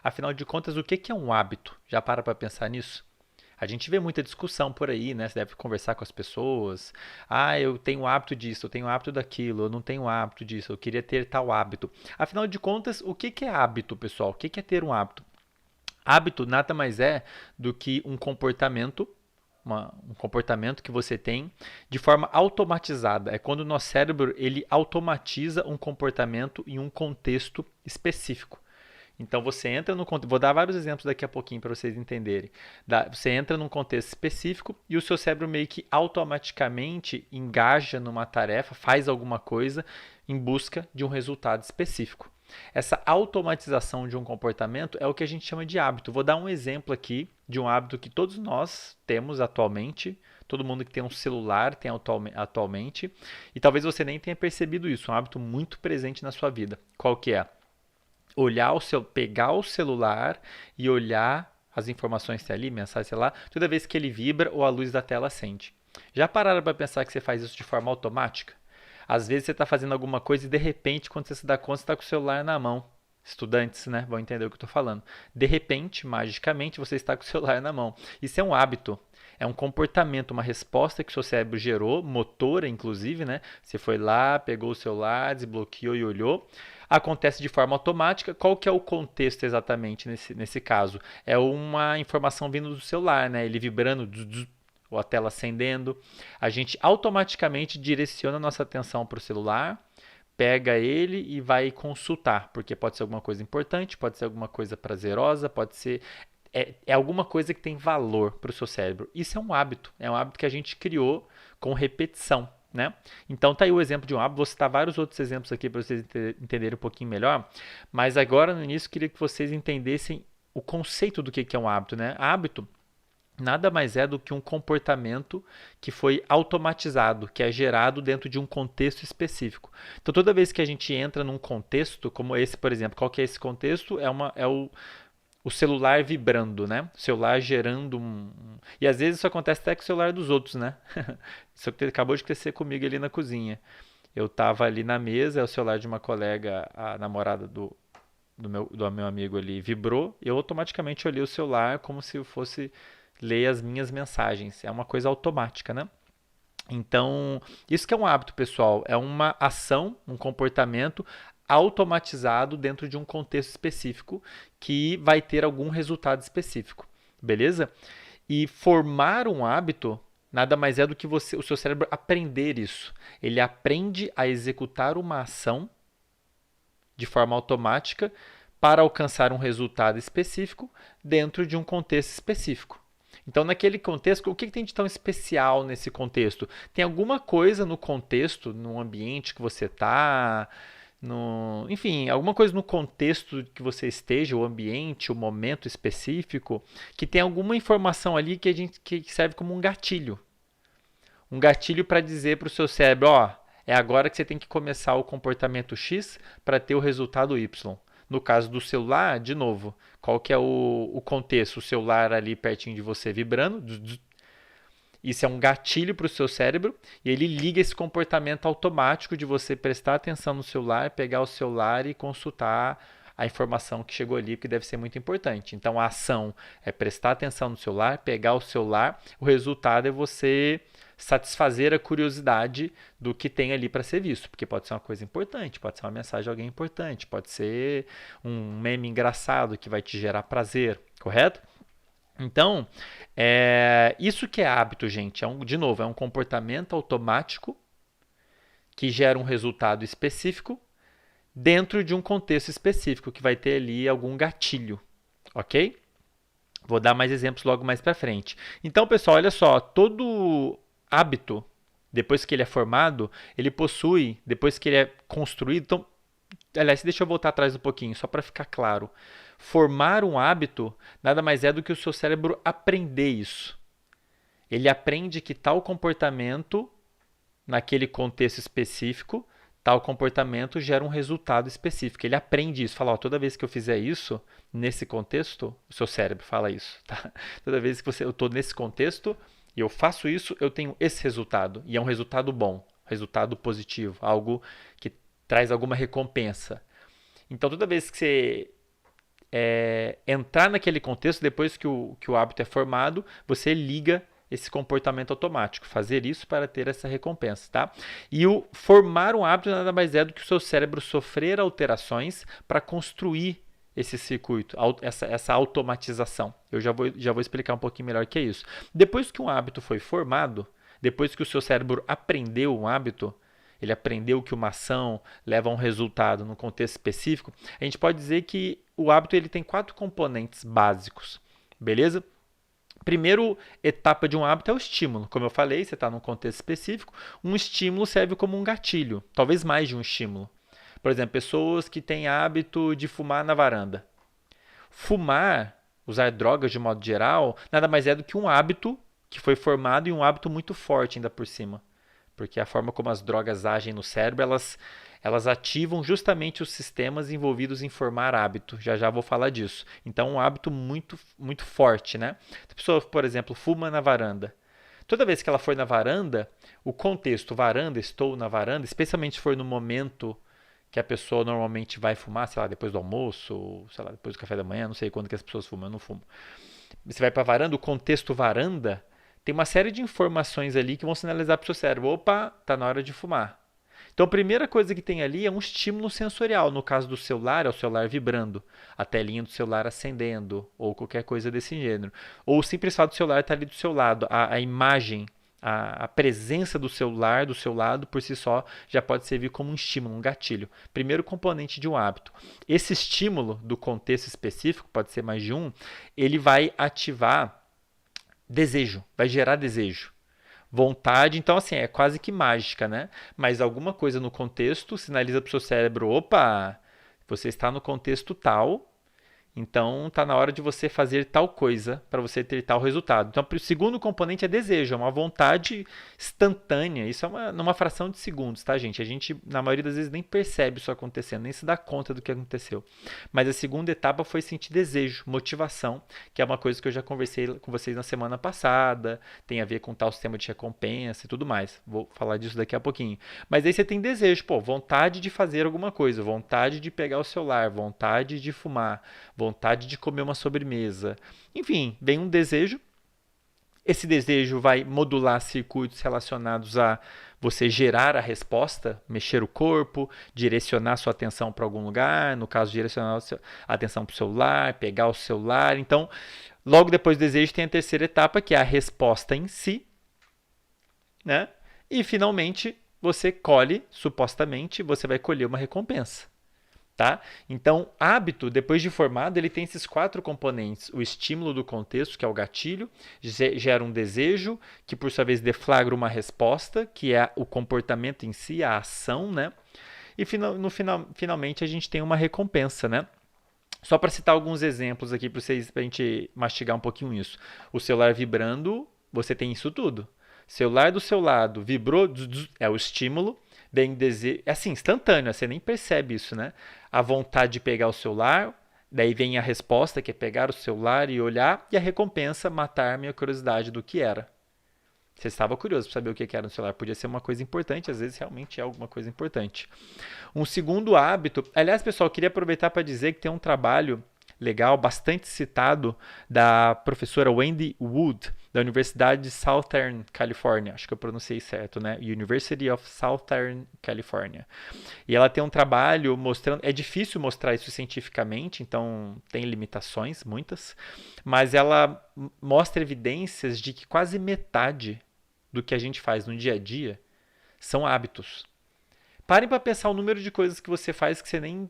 Afinal de contas, o que é um hábito? Já para pensar nisso? A gente vê muita discussão por aí, né? Você deve conversar com as pessoas. Ah, eu tenho hábito disso, eu tenho hábito daquilo, eu não tenho hábito disso, eu queria ter tal hábito. Afinal de contas, o que é hábito, pessoal? O que é ter um hábito? Hábito nada mais é do que um comportamento, um comportamento que você tem de forma automatizada. É quando o nosso cérebro ele automatiza um comportamento em um contexto específico. Então você entra no contexto, vou dar vários exemplos daqui a pouquinho para vocês entenderem. Você entra num contexto específico e o seu cérebro meio que automaticamente engaja numa tarefa, faz alguma coisa em busca de um resultado específico. Essa automatização de um comportamento é o que a gente chama de hábito. Vou dar um exemplo aqui de um hábito que todos nós temos atualmente. Todo mundo que tem um celular tem atualmente. E talvez você nem tenha percebido isso. Um hábito muito presente na sua vida. Qual que é? Pegar o celular e olhar as informações que tem ali, mensagem, sei lá, toda vez que ele vibra ou a luz da tela acende. Já pararam para pensar que você faz isso de forma automática? Às vezes você está fazendo alguma coisa e de repente, quando você se dá conta, você está com o celular na mão. Estudantes, né, vão entender o que eu estou falando. De repente, magicamente, você está com o celular na mão. Isso é um hábito. É um comportamento, uma resposta que o seu cérebro gerou, motora inclusive, né? Você foi lá, pegou o celular, desbloqueou e olhou. Acontece de forma automática. Qual que é o contexto exatamente nesse caso? É uma informação vindo do celular, né? Ele vibrando, ou a tela acendendo. A gente automaticamente direciona a nossa atenção para o celular, pega ele e vai consultar, porque pode ser alguma coisa importante, pode ser alguma coisa prazerosa, pode ser alguma coisa que tem valor para o seu cérebro. Isso é um hábito que a gente criou com repetição. Né? Então tá aí o exemplo de um hábito, vou citar vários outros exemplos aqui para vocês entenderem um pouquinho melhor, mas agora no início eu queria que vocês entendessem o conceito do que é um hábito. Né? Hábito nada mais é do que um comportamento que foi automatizado, que é gerado dentro de um contexto específico. Então, toda vez que a gente entra num contexto, como esse, por exemplo, qual que é esse contexto? É o celular vibrando, né? O celular gerando E às vezes isso acontece até com o celular dos outros, né? Isso acabou de acontecer comigo ali na cozinha. Eu estava ali na mesa, o celular de uma colega, a namorada do meu amigo ali, vibrou. Eu automaticamente olhei o celular como se eu fosse ler as minhas mensagens. É uma coisa automática, né? Então, isso que é um hábito, pessoal. É uma ação, um comportamento automatizado dentro de um contexto específico que vai ter algum resultado específico. Beleza? E formar um hábito nada mais é do que o seu cérebro aprender isso. Ele aprende a executar uma ação de forma automática para alcançar um resultado específico dentro de um contexto específico. Então, naquele contexto, o que tem de tão especial nesse contexto? Tem alguma coisa no contexto, no ambiente que você está, enfim, alguma coisa no contexto que você esteja, o ambiente, o momento específico, que tem alguma informação ali que serve como um gatilho. Um gatilho para dizer para o seu cérebro, ó, é agora que você tem que começar o comportamento X para ter o resultado Y. No caso do celular, de novo, qual que é o contexto? O celular ali pertinho de você vibrando. Isso é um gatilho para o seu cérebro e ele liga esse comportamento automático de você prestar atenção no celular, pegar o celular e consultar a informação que chegou ali, que deve ser muito importante. Então a ação é prestar atenção no celular, pegar o celular, o resultado é você satisfazer a curiosidade do que tem ali para ser visto, porque pode ser uma coisa importante, pode ser uma mensagem de alguém importante, pode ser um meme engraçado que vai te gerar prazer, correto? Então, isso que é hábito, gente. De novo, é um comportamento automático que gera um resultado específico dentro de um contexto específico, que vai ter ali algum gatilho, ok? Vou dar mais exemplos logo mais para frente. Então, pessoal, olha só, todo hábito, depois que ele é formado, ele possui, depois que ele é construído, então, aliás, deixa eu voltar atrás um pouquinho, só para ficar claro. Formar um hábito nada mais é do que o seu cérebro aprender isso. Ele aprende que tal comportamento, naquele contexto específico, tal comportamento gera um resultado específico. Ele aprende isso, fala, ó, toda vez que eu fizer isso, nesse contexto, o seu cérebro fala isso, tá? Toda vez que eu estou nesse contexto e eu faço isso, eu tenho esse resultado. E é um resultado bom, resultado positivo, algo que traz alguma recompensa. Então, toda vez que você entrar naquele contexto, depois que o hábito é formado, você liga esse comportamento automático, fazer isso para ter essa recompensa, tá? E o formar um hábito nada mais é do que o seu cérebro sofrer alterações para construir esse circuito, essa automatização. Eu já vou explicar um pouquinho melhor o que é isso. Depois que um hábito foi formado, depois que o seu cérebro aprendeu um hábito, ele aprendeu que uma ação leva a um resultado num contexto específico, a gente pode dizer que o hábito ele tem 4 componentes básicos, beleza? Primeiro etapa de um hábito é o estímulo. Como eu falei, você está num contexto específico, um estímulo serve como um gatilho, talvez mais de um estímulo. Por exemplo, pessoas que têm hábito de fumar na varanda. Fumar, usar drogas de modo geral, nada mais é do que um hábito que foi formado e um hábito muito forte ainda por cima. Porque a forma como as drogas agem no cérebro, elas ativam justamente os sistemas envolvidos em formar hábito. Já já vou falar disso. Então, um hábito muito, muito forte, né? Se a pessoa, por exemplo, fuma na varanda. Toda vez que ela for na varanda, o contexto varanda, estou na varanda, especialmente se for no momento que a pessoa normalmente vai fumar, sei lá, depois do almoço, sei lá, depois do café da manhã, não sei quando que as pessoas fumam, eu não fumo. Você vai para a varanda, o contexto varanda tem uma série de informações ali que vão sinalizar para o seu cérebro, opa, tá na hora de fumar. Então, a primeira coisa que tem ali é um estímulo sensorial. No caso do celular, é o celular vibrando, a telinha do celular acendendo, ou qualquer coisa desse gênero. Ou o simples fato do celular estar ali do seu lado, a imagem, a presença do celular do seu lado, por si só, já pode servir como um estímulo, um gatilho. Primeiro componente de um hábito. Esse estímulo do contexto específico, pode ser mais de um, ele vai ativar desejo, vai gerar desejo. Vontade, então assim, é quase que mágica, né? Mas alguma coisa no contexto sinaliza para o seu cérebro, opa, você está no contexto tal, então está na hora de você fazer tal coisa para você ter tal resultado. Então o segundo componente é desejo, é uma vontade instantânea. Isso é numa fração de segundos, tá, gente? A gente, na maioria das vezes, nem percebe isso acontecendo, nem se dá conta do que aconteceu. Mas a segunda etapa foi sentir desejo, motivação, que é uma coisa que eu já conversei com vocês na semana passada, tem a ver com tal sistema de recompensa e tudo mais. Vou falar disso daqui a pouquinho. Mas aí você tem desejo, pô, vontade de fazer alguma coisa, vontade de pegar o celular, vontade de fumar, vontade de comer uma sobremesa. Enfim, vem um desejo. Esse desejo vai modular circuitos relacionados a você gerar a resposta, mexer o corpo, direcionar sua atenção para algum lugar, no caso, direcionar a atenção para o celular, pegar o celular. Então, logo depois do desejo tem a terceira etapa, que é a resposta em si, né? E, finalmente, você colhe, supostamente, você vai colher uma recompensa. Tá? Então, hábito, depois de formado, ele tem esses 4 componentes. O estímulo do contexto, que é o gatilho, gera um desejo, que por sua vez deflagra uma resposta, que é o comportamento em si, a ação, né? E finalmente a gente tem uma recompensa, né? Só para citar alguns exemplos aqui para a gente mastigar um pouquinho isso. O celular vibrando, você tem isso tudo. Celular do seu lado vibrou, é o estímulo. Bem desejo, é assim, instantâneo, você nem percebe isso, né? A vontade de pegar o celular, daí vem a resposta, que é pegar o celular e olhar, e a recompensa, matar minha curiosidade do que era. Você estava curioso para saber o que era no celular, podia ser uma coisa importante, às vezes realmente é alguma coisa importante. Um segundo hábito, aliás, pessoal, eu queria aproveitar para dizer que tem um trabalho legal, bastante citado, da professora Wendy Wood, da Universidade de Southern California. Acho que eu pronunciei certo, né? University of Southern California. E ela tem um trabalho mostrando... É difícil mostrar isso cientificamente, então tem limitações, muitas. Mas ela mostra evidências de que quase metade do que a gente faz no dia a dia são hábitos. Parem para pensar o número de coisas que você faz que você nem...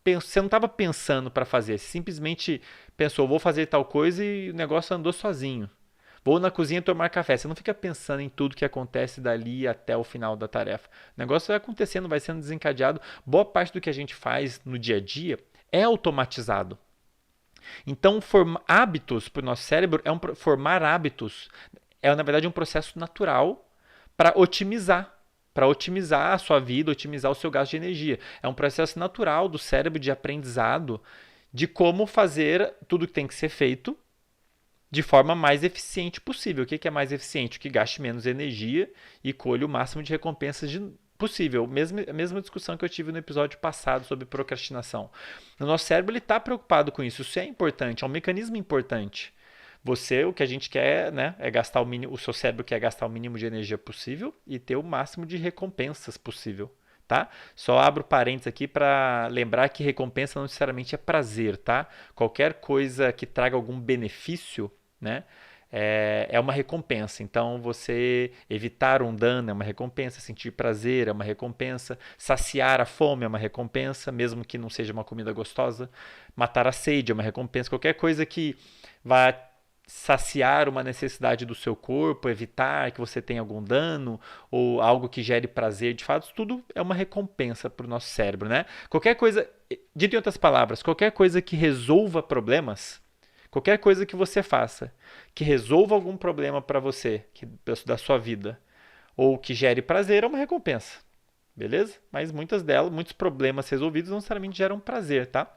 Você não estava pensando para fazer, você simplesmente pensou, vou fazer tal coisa e o negócio andou sozinho. Vou na cozinha tomar café. Você não fica pensando em tudo que acontece dali até o final da tarefa. O negócio vai acontecendo, vai sendo desencadeado. Boa parte do que a gente faz no dia a dia é automatizado. Então, hábitos para o nosso cérebro, formar hábitos é, na verdade, um processo natural para otimizar a sua vida, otimizar o seu gasto de energia. É um processo natural do cérebro de aprendizado de como fazer tudo que tem que ser feito de forma mais eficiente possível. O que é mais eficiente? O que gaste menos energia e colhe o máximo de recompensas Possível, a mesma discussão que eu tive no episódio passado sobre procrastinação. O nosso cérebro está preocupado com isso. Isso é importante, é um mecanismo importante. Você, o que a gente quer, né, é gastar o mínimo, o seu cérebro quer gastar o mínimo de energia possível e ter o máximo de recompensas possível, tá? Só abro parênteses aqui para lembrar que recompensa não necessariamente é prazer, tá? Qualquer coisa que traga algum benefício, né, é uma recompensa. Então, você evitar um dano é uma recompensa, sentir prazer é uma recompensa, saciar a fome é uma recompensa, mesmo que não seja uma comida gostosa, matar a sede é uma recompensa. Qualquer coisa que vá saciar uma necessidade do seu corpo, evitar que você tenha algum dano ou algo que gere prazer, de fato, tudo é uma recompensa para o nosso cérebro, né? Qualquer coisa, dito em outras palavras, qualquer coisa que resolva problemas, qualquer coisa que você faça, que resolva algum problema para você, da sua vida, ou que gere prazer, é uma recompensa. Beleza? Mas muitos problemas resolvidos não necessariamente geram prazer, tá?